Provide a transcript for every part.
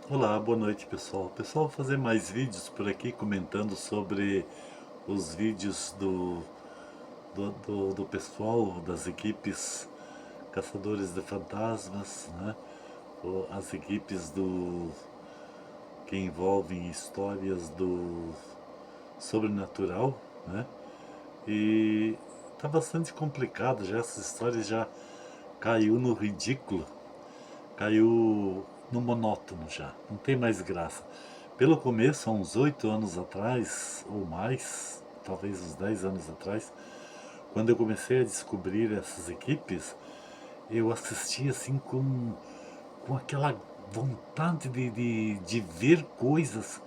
Olá, boa noite pessoal. Pessoal, vou fazer mais vídeos por aqui comentando sobre os vídeos do pessoal das equipes Caçadores de Fantasmas, né? As equipes que envolvem histórias do sobrenatural, né? E tá bastante complicado já, essas histórias já caiu no ridículo, caiu no monótono já, não tem mais graça. Pelo começo, há uns 8 anos atrás, ou mais, talvez uns 10 anos atrás, quando eu comecei a descobrir essas equipes, eu assistia assim com aquela vontade de ver coisas,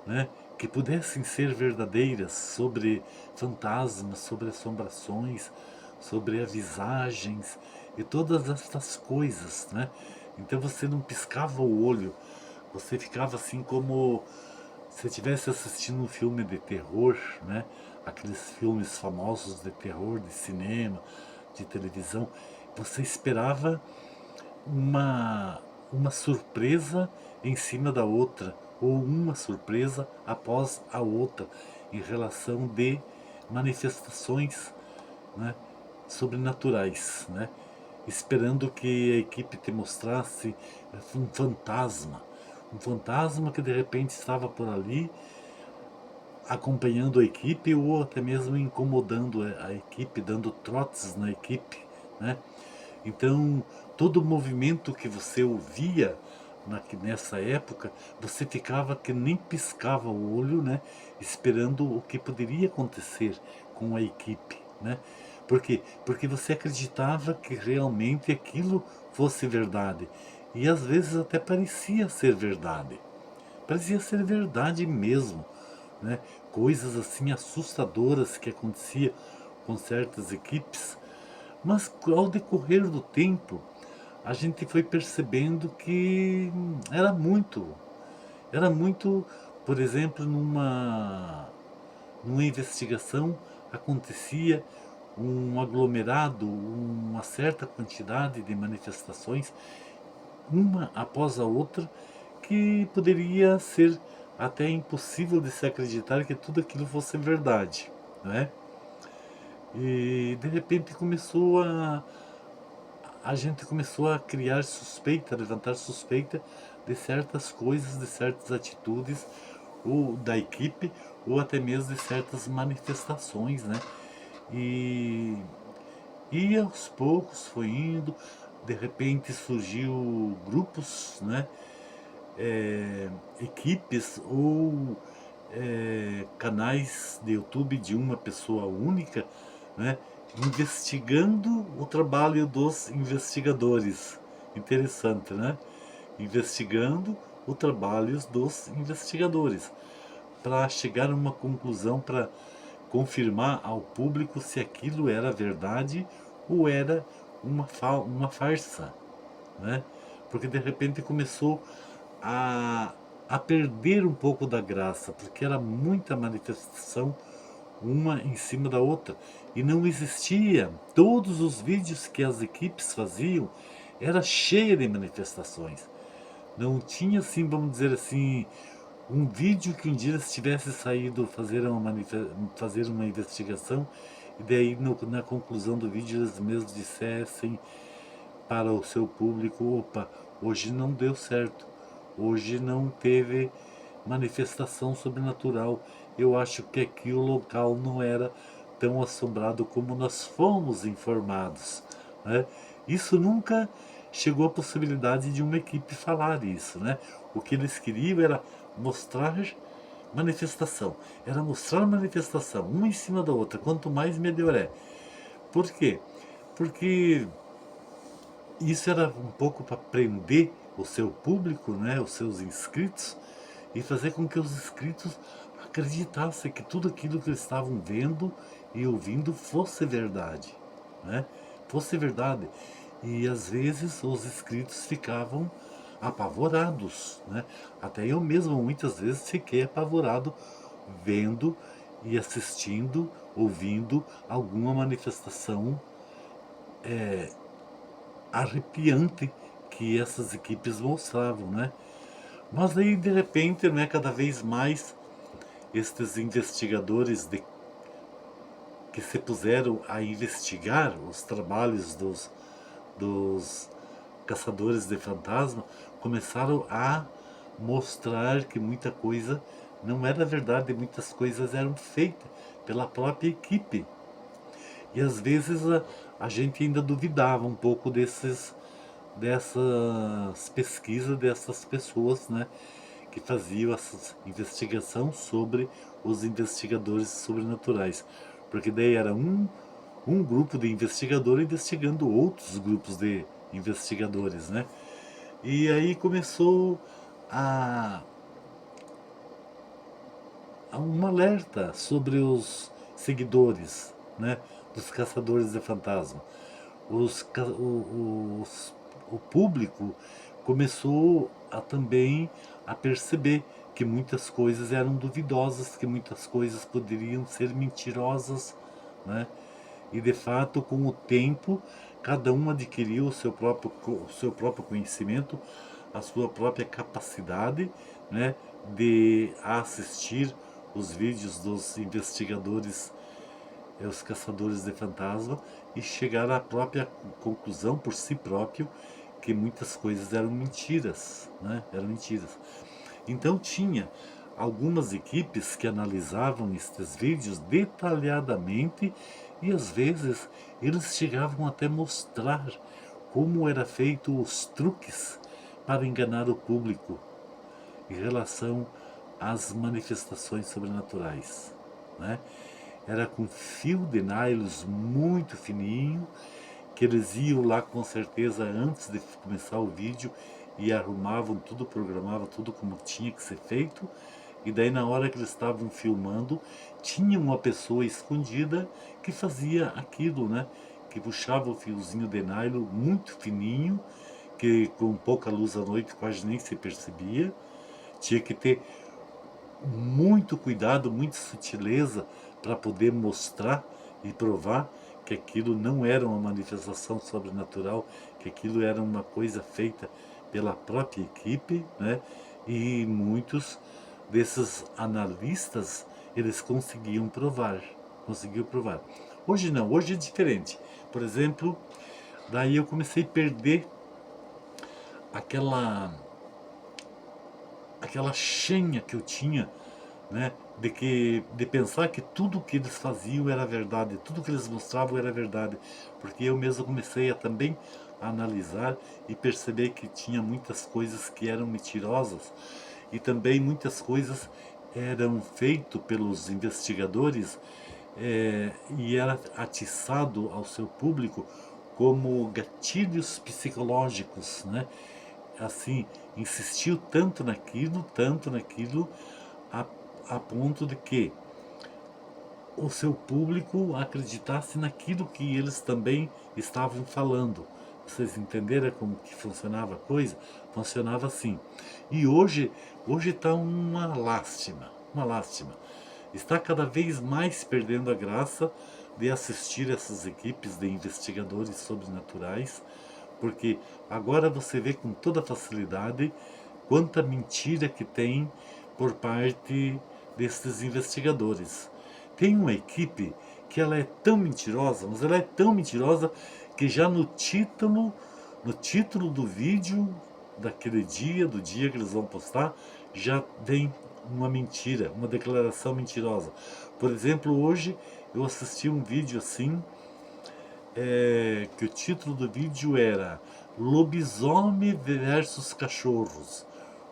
né, que pudessem ser verdadeiras sobre fantasmas, sobre assombrações, sobre visagens e todas essas coisas, né? Então você não piscava o olho, você ficava assim como se estivesse assistindo um filme de terror, né? Aqueles filmes famosos de terror, de cinema, de televisão. Você esperava uma, uma surpresa em cima da outra, ou uma surpresa após a outra, em relação de manifestações, né, sobrenaturais, né? Esperando que a equipe te mostrasse um fantasma que de repente estava por ali acompanhando a equipe ou até mesmo incomodando a equipe, dando trotes na equipe, né? Então, todo movimento que você ouvia nessa época, você ficava que nem piscava o olho, né? Esperando o que poderia acontecer com a equipe, né? Por quê? Porque você acreditava que realmente aquilo fosse verdade. E às vezes até parecia ser verdade. Parecia ser verdade mesmo, né? Coisas assim assustadoras que acontecia com certas equipes, mas ao decorrer do tempo a gente foi percebendo que era muito, por exemplo, numa investigação acontecia um aglomerado, uma certa quantidade de manifestações, uma após a outra, que poderia ser até impossível de se acreditar que tudo aquilo fosse verdade, né? E de repente a gente começou a criar suspeita, a levantar suspeita de certas coisas, de certas atitudes ou da equipe, ou até mesmo de certas manifestações, né? E, e aos poucos foi indo, de repente surgiu grupos, né? Equipes ou canais de YouTube de uma pessoa única, né, investigando o trabalho dos investigadores. Interessante, né? Investigando o trabalho dos investigadores para chegar a uma conclusão, para confirmar ao público se aquilo era verdade ou era uma farsa, né? Porque de repente começou a, a perder um pouco da graça, porque era muita manifestação uma em cima da outra e não existia. Todos os vídeos que as equipes faziam era cheia de manifestações. Não tinha assim, vamos dizer assim, um vídeo que um dia eles tivesse saído fazer uma investigação e daí na conclusão do vídeo eles mesmos dissessem para o seu público: opa, hoje não deu certo, hoje não teve manifestação sobrenatural. Eu acho que aqui o local não era tão assombrado como nós fomos informados, né? Isso nunca chegou à possibilidade de uma equipe falar isso, né? O que eles queriam era mostrar manifestação, era mostrar manifestação, uma em cima da outra, quanto mais melhor é. Por quê? Porque isso era um pouco para prender o seu público, né, os seus inscritos, e fazer com que os inscritos acreditassem que tudo aquilo que eles estavam vendo e ouvindo fosse verdade, né? Fosse verdade. E às vezes os inscritos ficavam apavorados, né? Até eu mesmo muitas vezes fiquei apavorado vendo e assistindo, ouvindo alguma manifestação arrepiante que essas equipes mostravam, né? Mas aí, de repente, né, cada vez mais estes investigadores que se puseram a investigar os trabalhos dos caçadores de fantasma começaram a mostrar que muita coisa não era verdade, muitas coisas eram feitas pela própria equipe. E às vezes a gente ainda duvidava um pouco dessas pesquisas dessas pessoas, né, que faziam essa investigação sobre os investigadores sobrenaturais. Porque daí era um grupo de investigador investigando outros grupos de investigadores, né? E aí começou a, a um alerta sobre os seguidores, né, dos caçadores de fantasma. O público começou a também a perceber que muitas coisas eram duvidosas, que muitas coisas poderiam ser mentirosas, né? E de fato, com o tempo, cada um adquiriu o seu próprio conhecimento, a sua própria capacidade, né, de assistir os vídeos dos investigadores, os caçadores de fantasma, e chegar à própria conclusão por si próprio que muitas coisas eram mentiras, né? Eram mentiras. Então tinha algumas equipes que analisavam estes vídeos detalhadamente e às vezes eles chegavam até mostrar como era feito os truques para enganar o público em relação às manifestações sobrenaturais, né? Era com fio de nylon muito fininho, que eles iam lá com certeza antes de começar o vídeo e arrumavam tudo, programavam tudo como tinha que ser feito. E daí na hora que eles estavam filmando, tinha uma pessoa escondida que fazia aquilo, né? Que puxava o fiozinho de nylon muito fininho, que com pouca luz à noite quase nem se percebia. Tinha que ter muito cuidado, muita sutileza para poder mostrar e provar que aquilo não era uma manifestação sobrenatural, que aquilo era uma coisa feita pela própria equipe, né? E muitos desses analistas, eles conseguiam provar. Hoje não, hoje é diferente. Por exemplo, daí eu comecei a perder aquela aquela chenha que eu tinha, né, de pensar que tudo que eles faziam era verdade, tudo que eles mostravam era verdade, porque eu mesmo comecei a também analisar e perceber que tinha muitas coisas que eram mentirosas e também muitas coisas eram feitas pelos investigadores, e era atiçado ao seu público como gatilhos psicológicos, né? Assim, insistiu tanto naquilo, a, a ponto de que o seu público acreditasse naquilo que eles também estavam falando. Vocês entenderam como que funcionava a coisa? Funcionava assim. E hoje está uma lástima. Está cada vez mais perdendo a graça de assistir essas equipes de investigadores sobrenaturais, porque agora você vê com toda facilidade quanta mentira que tem por parte desses investigadores. Tem uma equipe que ela é tão mentirosa, mas ela é tão mentirosa que já no título do vídeo daquele dia, do dia que eles vão postar, já vem uma mentira, uma declaração mentirosa. Por exemplo, hoje eu assisti um vídeo assim, que o título do vídeo era Lobisomem versus Cachorros.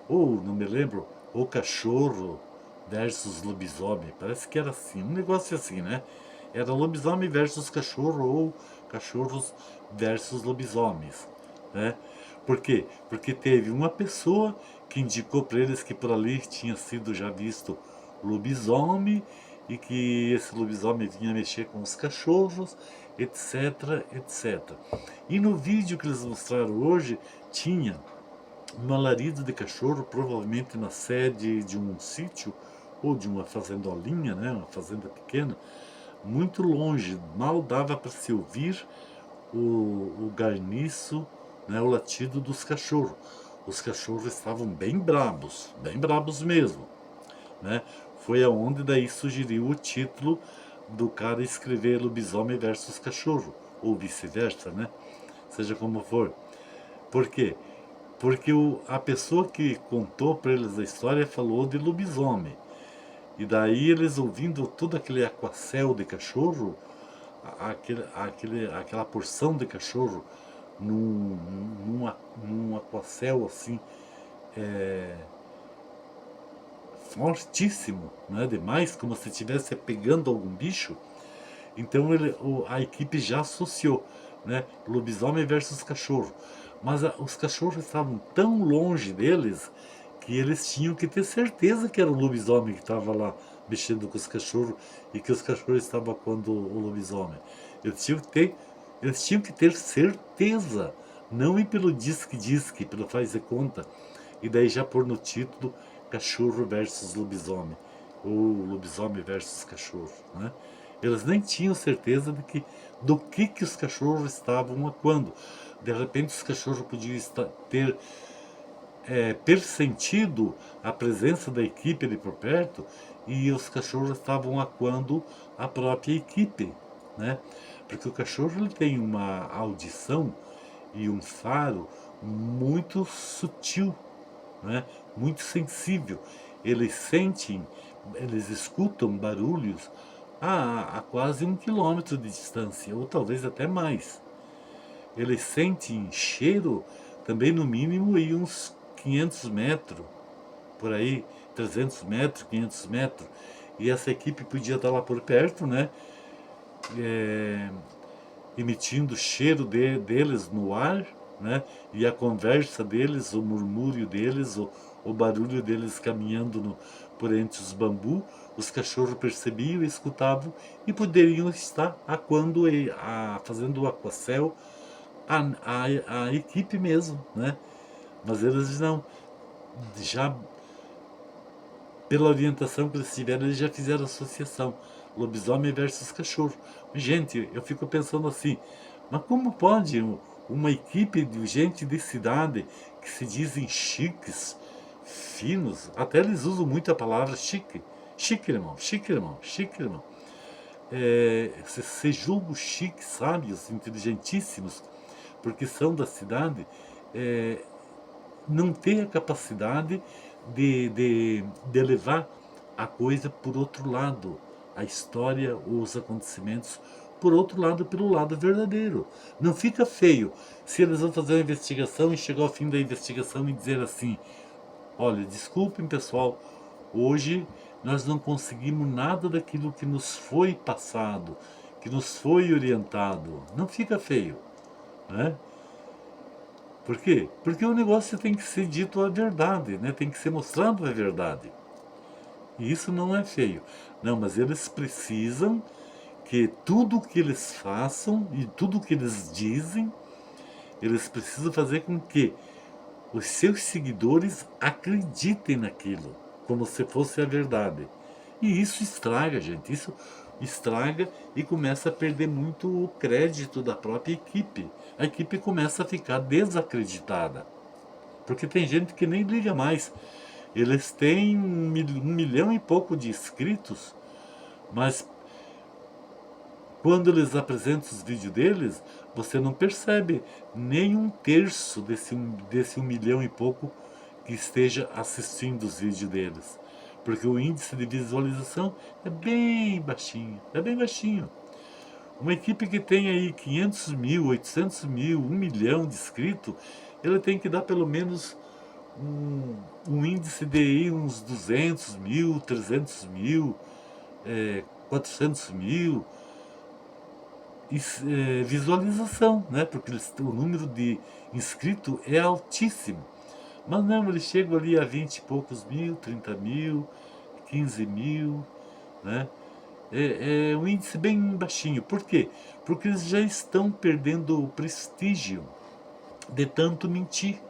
Ou, não me lembro, ou Cachorro versus Lobisomem. Parece que era assim, um negócio assim, né? Era lobisomem versus cachorro ou cachorros versus lobisomens, né? Por quê? Porque teve uma pessoa que indicou para eles que por ali tinha sido já visto lobisomem e que esse lobisomem vinha mexer com os cachorros, etc, etc. E no vídeo que eles mostraram hoje, tinha um alarido de cachorro, provavelmente na sede de um sítio ou de uma fazendolinha, né, uma fazenda pequena, muito longe, mal dava para se ouvir o garniço, né, o latido dos cachorros. os cachorros estavam bem brabos mesmo, né? Foi aonde daí sugeriu o título do cara escrever Lobisomem versus Cachorro, ou vice-versa, né? Seja como for. Por quê? Porque a pessoa que contou para eles a história falou de lobisomem. E daí eles ouvindo todo aquele aquacel de cachorro, aquela porção de cachorro num, num aquacel assim, é, fortíssimo, né? Demais, como se estivesse pegando algum bicho. Então a equipe já associou, né? Lobisomem versus cachorro. Mas os cachorros estavam tão longe deles que eles tinham que ter certeza que era o lobisomem que estava lá mexendo com os cachorros e que os cachorros estavam acuando o lobisomem. Eles tinham que ter, eles tinham que ter certeza, não ir pelo disque, pelo faz de conta, e daí já pôr no título cachorro versus lobisomem, ou lobisomem versus cachorro, né? Eles nem tinham certeza do que os cachorros estavam acuando. De repente os cachorros podiam ter persentido a presença da equipe ali por perto e os cachorros estavam acuando a própria equipe, né? Porque o cachorro ele tem uma audição e um faro muito sutil, né? Muito sensível. Eles sentem, eles escutam barulhos a quase 1 quilômetro de distância, ou talvez até mais. Eles sentem cheiro também no mínimo em uns 500 metros, por aí, 300 metros, 500 metros. E essa equipe podia estar lá por perto, né? É, emitindo o cheiro deles no ar, né? E a conversa deles, o murmúrio deles, o barulho deles caminhando por entre os bambus, os cachorros percebiam, escutavam e poderiam estar acuando, fazendo o aquacel a equipe mesmo, né? Mas eles não, já pela orientação que eles tiveram, eles já fizeram associação. Lobisomem versus cachorro. Gente, eu fico pensando assim, mas como pode uma equipe de gente de cidade que se dizem chiques, finos, até eles usam muito a palavra chique. Chique, irmão, chique, irmão, chique, irmão. Se julgam chiques, sábios, inteligentíssimos, porque são da cidade, é, não tem a capacidade de levar a coisa por outro lado, a história ou os acontecimentos por outro lado, pelo lado verdadeiro. Não fica feio se eles vão fazer uma investigação e chegar ao fim da investigação e dizer assim: olha, desculpem pessoal, hoje nós não conseguimos nada daquilo que nos foi passado, que nos foi orientado. Não fica feio, né? Por quê? Porque o negócio tem que ser dito a verdade, né? Tem que ser mostrado a verdade. E isso não é feio. Não, mas eles precisam que tudo que eles façam e tudo que eles dizem, eles precisam fazer com que os seus seguidores acreditem naquilo, como se fosse a verdade. E isso estraga, gente. Isso estraga e começa a perder muito o crédito da própria equipe. A equipe começa a ficar desacreditada. Porque tem gente que nem liga mais. Eles têm 1 milhão e pouco de inscritos, mas quando eles apresentam os vídeos deles, você não percebe nem um terço desse 1 milhão e pouco que esteja assistindo os vídeos deles. Porque o índice de visualização é bem baixinho, é bem baixinho. Uma equipe que tem aí 500 mil, 800 mil, 1 milhão de inscritos, ele tem que dar pelo menos um índice de aí uns 200 mil, 300 mil, 400 mil visualização, né? Porque o número de inscritos é altíssimo. Mas não, eles chegam ali a 20 e poucos mil, 30 mil, 15 mil, né? É um índice bem baixinho. Por quê? Porque eles já estão perdendo o prestígio de tanto mentir.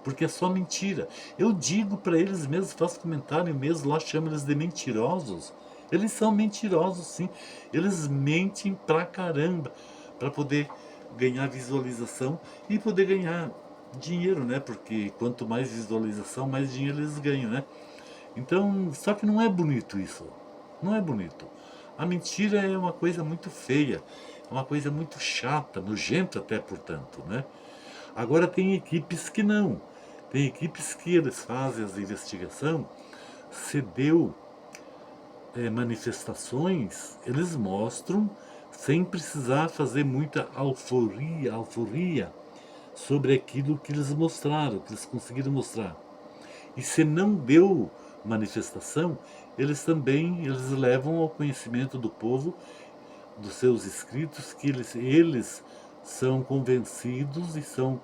Porque é só mentira. Eu digo para eles mesmos, faço comentário mesmo, lá chamo eles de mentirosos. Eles são mentirosos, sim. Eles mentem pra caramba para poder ganhar visualização e poder ganhar dinheiro, né? Porque quanto mais visualização, mais dinheiro eles ganham, né? Então, só que não é bonito isso. Não é bonito. A mentira é uma coisa muito feia, é uma coisa muito chata, nojenta até, portanto, né? Agora tem equipes que não. Tem equipes que eles fazem as investigação, se deu manifestações, eles mostram sem precisar fazer muita alforria sobre aquilo que eles mostraram, que eles conseguiram mostrar. E se não deu manifestação, eles levam ao conhecimento do povo, dos seus escritos, que eles são convencidos e são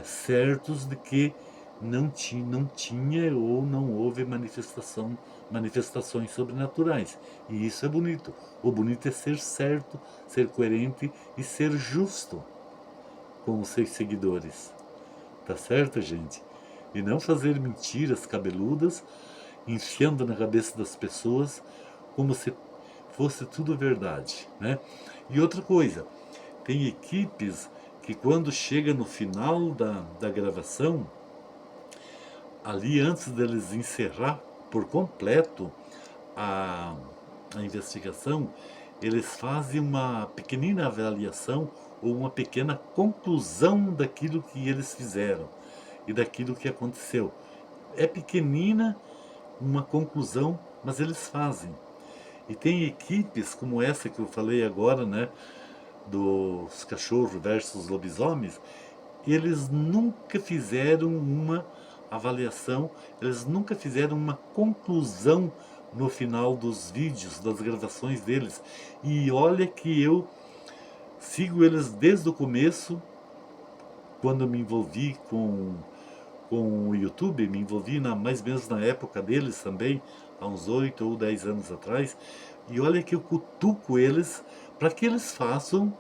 certos de que não tinha ou não houve manifestações sobrenaturais. E isso é bonito. O bonito é ser certo, ser coerente e ser justo com os seus seguidores. Tá certo, gente? E não fazer mentiras cabeludas, enfiando na cabeça das pessoas como se fosse tudo verdade, né? E outra coisa, tem equipes que quando chega no final da gravação, ali antes deles encerrar por completo a, a investigação, eles fazem uma pequenina avaliação ou uma pequena conclusão daquilo que eles fizeram e daquilo que aconteceu. É pequenina uma conclusão, mas eles fazem. E tem equipes como essa que eu falei agora, né, dos cachorros versus lobisomens, eles nunca fizeram uma avaliação, eles nunca fizeram uma conclusão no final dos vídeos, das gravações deles. E olha que eu sigo eles desde o começo, quando me envolvi com o YouTube, me envolvi mais ou menos na época deles também, há uns 8 ou 10 anos atrás, e olha que eu cutuco eles para que eles façam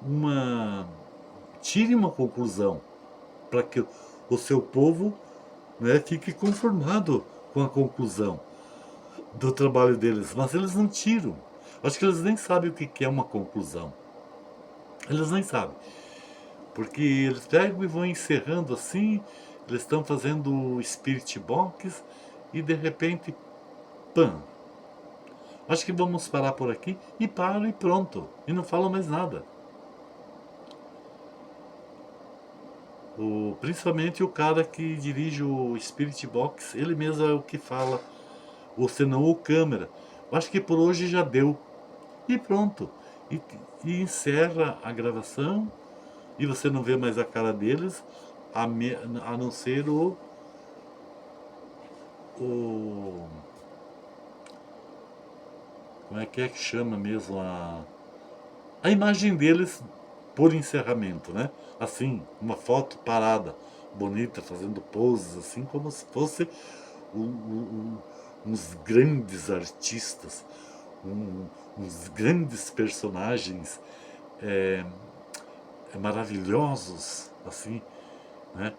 uma. Tire uma conclusão, para que o seu povo, né, fique conformado com a conclusão do trabalho deles. Mas eles não tiram. Acho que eles nem sabem o que é uma conclusão. Eles nem sabem. Porque eles pegam e vão encerrando assim, eles estão fazendo o Spirit Box e de repente, pam. Acho que vamos parar por aqui e param e pronto. E não falam mais nada. Principalmente o cara que dirige o Spirit Box, ele mesmo é o que fala, ou senão o câmera. Eu acho que por hoje já deu. E pronto. E, e encerra a gravação e você não vê mais a cara deles, a não ser o. Como é que chama mesmo a imagem deles por encerramento, né? Assim, uma foto parada, bonita, fazendo poses, assim, como se fosse uns grandes artistas, uns grandes personagens é, maravilhosos, assim, né?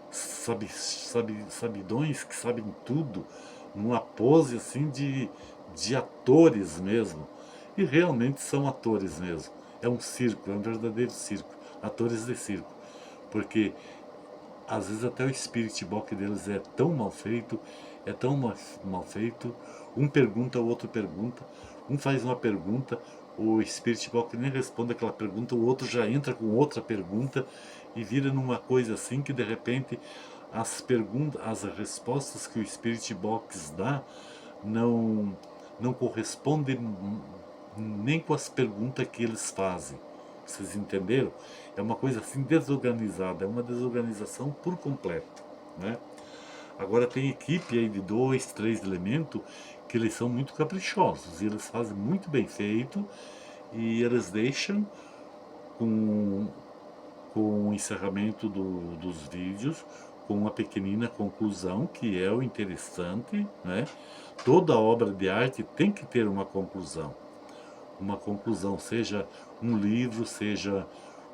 Sabidões que sabem tudo, numa pose assim de atores mesmo. E realmente são atores mesmo. É um circo, é um verdadeiro circo. Atores de circo. Porque às vezes até o spirit box deles é tão mal feito, é tão mal feito. Um pergunta, o outro pergunta. Um faz uma pergunta, o spirit box nem responde aquela pergunta, o outro já entra com outra pergunta e vira numa coisa assim que de repente as respostas que o spirit box dá não correspondem nem com as perguntas que eles fazem. Vocês entenderam? É uma coisa assim desorganizada, é uma desorganização por completo, né? Agora tem equipe aí de 2, 3 elementos que eles são muito caprichosos e eles fazem muito bem feito e eles deixam com, com o encerramento dos vídeos com uma pequenina conclusão que é o interessante, né? Toda obra de arte tem que ter uma conclusão, seja um livro, seja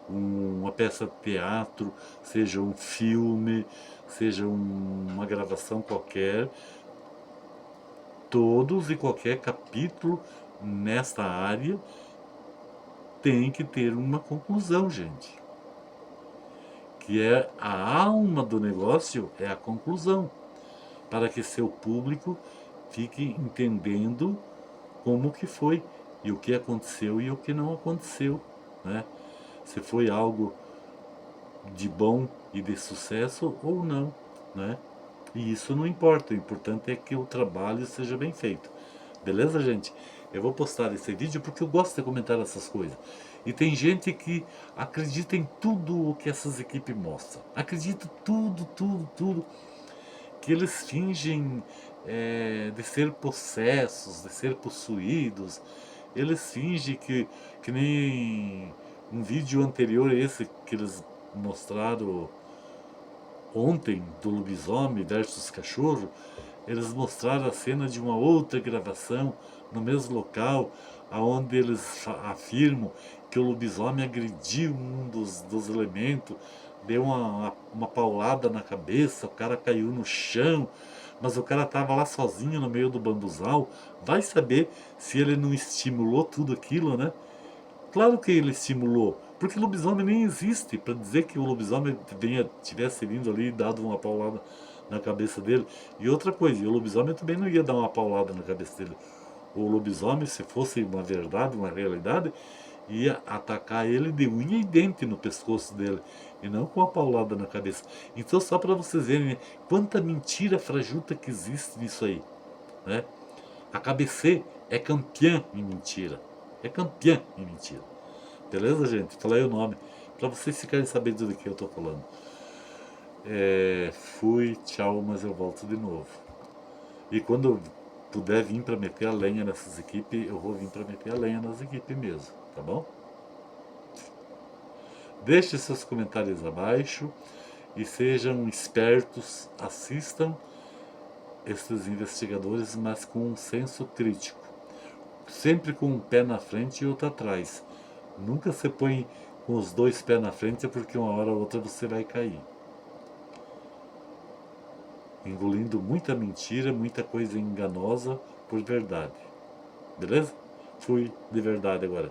uma peça de teatro, seja um filme, seja uma gravação qualquer, todos e qualquer capítulo nesta área tem que ter uma conclusão, gente. que é a alma do negócio, é a conclusão, para que seu público fique entendendo como que foi, e o que aconteceu e o que não aconteceu, né? Se foi algo de bom e de sucesso ou não, né? E isso não importa, o importante é que o trabalho seja bem feito. Beleza, gente? Eu vou postar esse vídeo porque eu gosto de comentar essas coisas. E tem gente que acredita em tudo o que essas equipes mostram. Acredita tudo, tudo, tudo. Que eles fingem de ser possessos, de ser possuídos. Eles fingem que nem um vídeo anterior a esse que eles mostraram ontem, do lobisomem versus cachorro, eles mostraram a cena de uma outra gravação no mesmo local, aonde eles afirmam que o lobisomem agrediu um dos elementos, deu uma paulada na cabeça, o cara caiu no chão, mas o cara estava lá sozinho no meio do bambuzal. Vai saber se ele não estimulou tudo aquilo, né? Claro que ele estimulou, porque o lobisomem nem existe para dizer que o lobisomem tivesse vindo ali e dado uma paulada na cabeça dele. E outra coisa, o lobisomem também não ia dar uma paulada na cabeça dele. O lobisomem, se fosse uma verdade, uma realidade, ia atacar ele de unha e dente no pescoço dele, e não com a paulada na cabeça. Então, só para vocês verem, né, quanta mentira frajuta que existe nisso aí, né? A KBC é campeã em mentira. É campeã em mentira. Beleza, gente? Falei o nome. Pra vocês ficarem sabendo do que eu tô falando. Fui, tchau, mas eu volto de novo. E quando eu puder vir pra meter a lenha nessas equipes, eu vou vir pra meter a lenha nas equipes mesmo, tá bom? Deixe seus comentários abaixo e sejam espertos, assistam esses investigadores, mas com um senso crítico. Sempre com um pé na frente e outro atrás. Nunca se põe com os dois pés na frente, porque uma hora ou outra você vai cair. Engolindo muita mentira, muita coisa enganosa por verdade. Beleza? Fui de verdade agora.